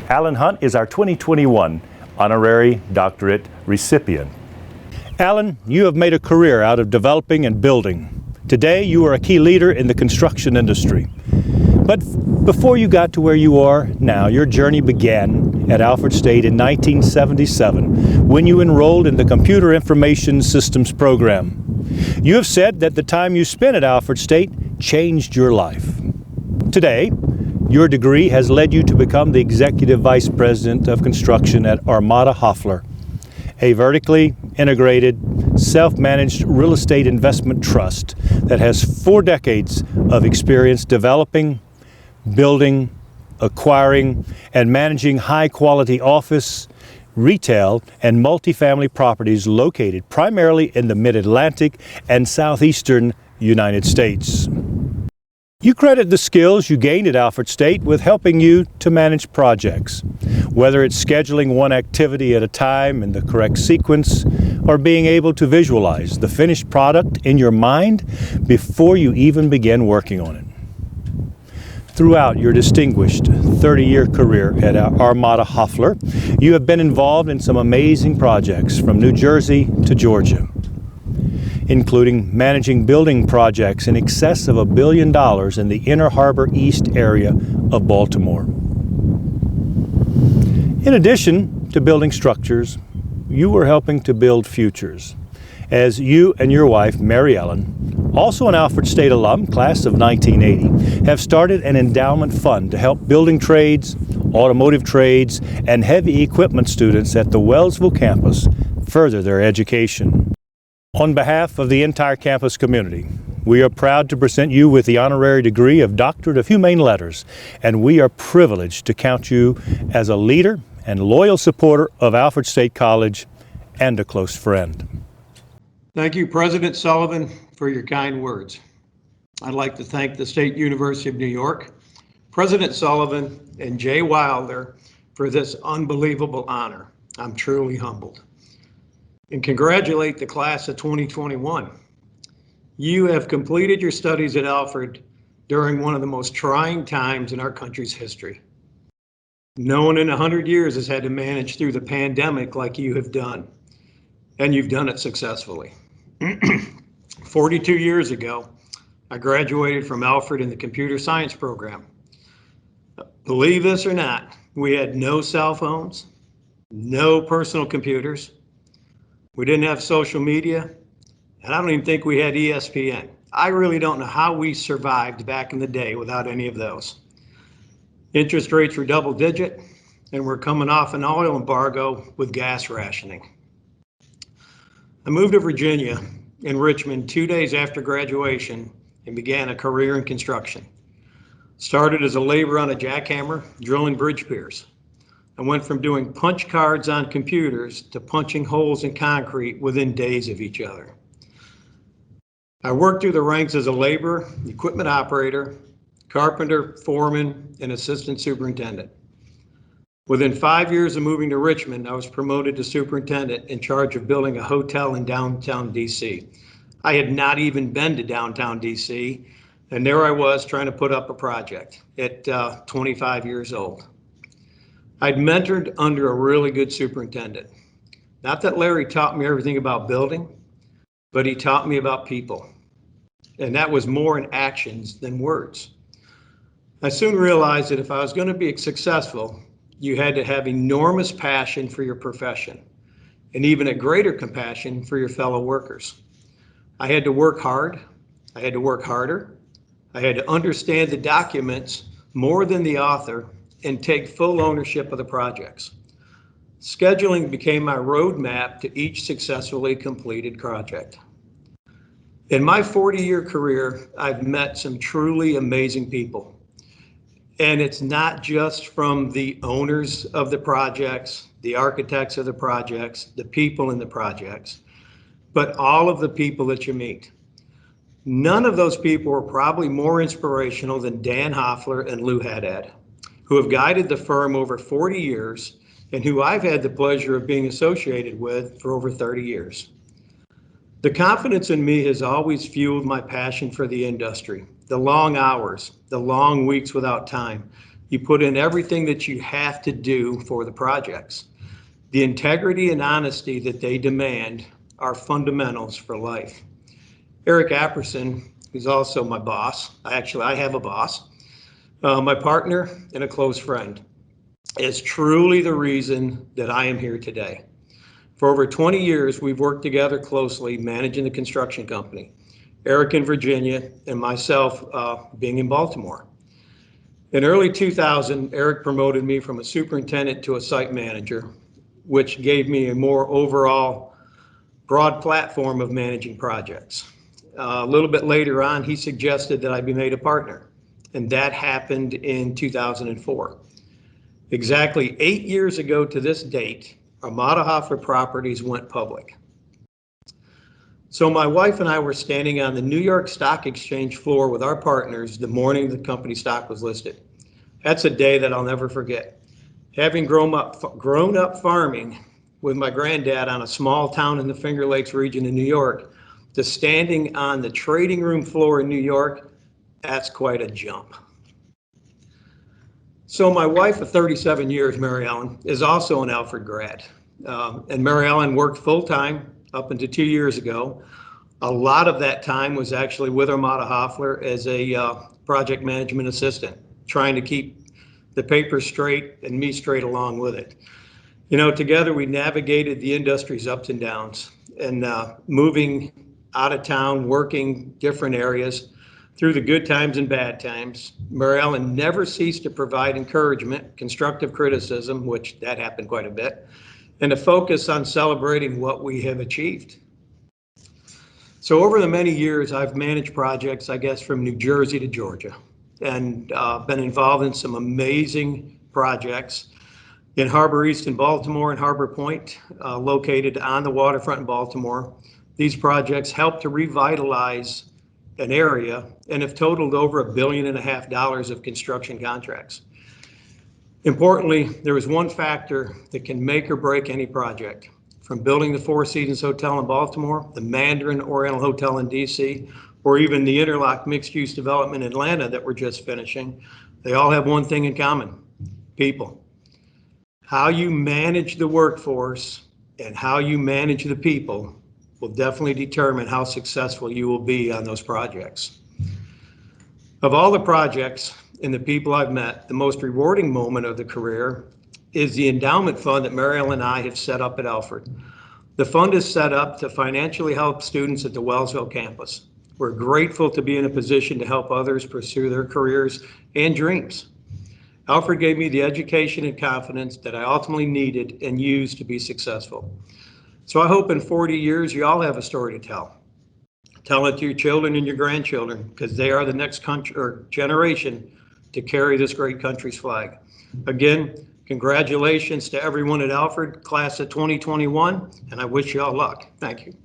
Alan Hunt is our 2021 Honorary Doctorate recipient. Alan, you have made a career out of developing and building. Today, you are a key leader in the construction industry. But before you got to where you are now, your journey began at Alfred State in 1977 when you enrolled in the Computer Information Systems program. You have said that the time you spent at Alfred State changed your life. Today, your degree has led you to become the Executive Vice President of Construction at Armada Hoffler, a vertically integrated, self-managed real estate investment trust that has 4 decades of experience developing, building, acquiring, and managing high-quality office, retail, and multifamily properties located primarily in the Mid-Atlantic and Southeastern United States. You credit the skills you gained at Alfred State with helping you to manage projects, whether it's scheduling one activity at a time in the correct sequence or being able to visualize the finished product in your mind before you even begin working on it. Throughout your distinguished 30-year career at Armada Hoffler, you have been involved in some amazing projects from New Jersey to Georgia, including managing building projects in excess of $1 billion in the Inner Harbor East area of Baltimore. In addition to building structures, you were helping to build futures, as you and your wife, Mary Ellen, also an Alfred State alum, class of 1980, have started an endowment fund to help building trades, automotive trades, and heavy equipment students at the Wellsville campus further their education. On behalf of the entire campus community, we are proud to present you with the honorary degree of Doctorate of Humane Letters, and we are privileged to count you as a leader and loyal supporter of Alfred State College and a close friend. Thank you, President Sullivan, for your kind words. I'd like to thank the State University of New York, President Sullivan, and Jay Wilder for this unbelievable honor. I'm truly humbled. And congratulate the class of 2021. You have completed your studies at Alfred during one of the most trying times in our country's history. No one in 100 years has had to manage through the pandemic like you have done, and you've done it successfully. 42 years ago, I graduated from Alfred in the computer science program. Believe this or not, we had no cell phones, no personal computers. We didn't have social media, and I don't even think we had ESPN. I really don't know how we survived back in the day without any of those. Interest rates were double digit, and we're coming off an oil embargo with gas rationing. I moved to Virginia in Richmond 2 days after graduation and began a career in construction. Started as a laborer on a jackhammer, drilling bridge piers. I went from doing punch cards on computers to punching holes in concrete within days of each other. I worked through the ranks as a laborer, equipment operator, carpenter, foreman, and assistant superintendent. Within 5 years of moving to Richmond, I was promoted to superintendent in charge of building a hotel in downtown DC. I had not even been to downtown DC, and there I was trying to put up a project at 25 years old. I'd mentored under a really good superintendent. Not that Larry taught me everything about building, but he taught me about people. And that was more in actions than words. I soon realized that if I was going to be successful, you had to have enormous passion for your profession and even a greater compassion for your fellow workers. I had to work hard. I had to work harder. I had to understand the documents more than the author and take full ownership of the projects. Scheduling became my roadmap to each successfully completed project. In my 40-year career, I've met some truly amazing people. And it's not just from the owners of the projects, the architects of the projects, the people in the projects, but all of the people that you meet. None of those people were probably more inspirational than Dan Hoffler and Lou Haddad, who have guided the firm over 40 years and who I've had the pleasure of being associated with for over 30 years. The confidence in me has always fueled my passion for the industry, the long hours, the long weeks without time, You put in everything that you have to do for the projects. The integrity and honesty that they demand are fundamentals for life. Eric Apperson, who's also my boss, I have a boss, my partner and a close friend, is truly the reason that I am here today. For over 20 years, we've worked together closely managing the construction company. Eric in Virginia and myself being in Baltimore. In early 2000, Eric promoted me from a superintendent to a site manager, which gave me a more overall broad platform of managing projects. A little bit later on, he suggested that I be made a partner, and that happened in 2004. Exactly 8 years ago to this date, Armada Hoffler Properties went public. So my wife and I were standing on the New York Stock Exchange floor with our partners the morning the company stock was listed. That's a day that I'll never forget. Having grown up farming with my granddad on a small town in the Finger Lakes region in New York, to standing on the trading room floor in New York, that's quite a jump. So my wife of 37 years, Mary Ellen, is also an Alfred grad. And Mary Ellen worked full-time up until 2 years ago. A lot of that time was actually with Armada Hoffler as a project management assistant, trying to keep the paper straight and me straight along with it. You know, together we navigated the industry's ups and downs, and moving out of town, working different areas through the good times and bad times. Mary Ellen never ceased to provide encouragement, constructive criticism, which that happened quite a bit, and a focus on celebrating what we have achieved. So over the many years, I've managed projects, I guess, from New Jersey to Georgia, and been involved in some amazing projects in Harbor East in Baltimore and Harbor Point, located on the waterfront in Baltimore. These projects help to revitalize an area and have totaled over $1.5 billion of construction contracts. Importantly, there is one factor that can make or break any project. From building the Four Seasons Hotel in Baltimore, the Mandarin Oriental Hotel in DC, or even the Interlock mixed-use development in Atlanta that we're just finishing, they all have one thing in common: people. How you manage the workforce and how you manage the people will definitely determine how successful you will be on those projects. Of all the projects and the people I've met, the most rewarding moment of the career is the endowment fund that Mary Ellen and I have set up at Alfred. The fund is set up to financially help students at the Wellsville campus. We're grateful to be in a position to help others pursue their careers and dreams. Alfred gave me the education and confidence that I ultimately needed and used to be successful. So I hope in 40 years you all have a story to tell. Tell it to your children and your grandchildren, because they are the next country or generation to carry this great country's flag. Again, congratulations to everyone at Alfred, class of 2021, and I wish you all luck. Thank you.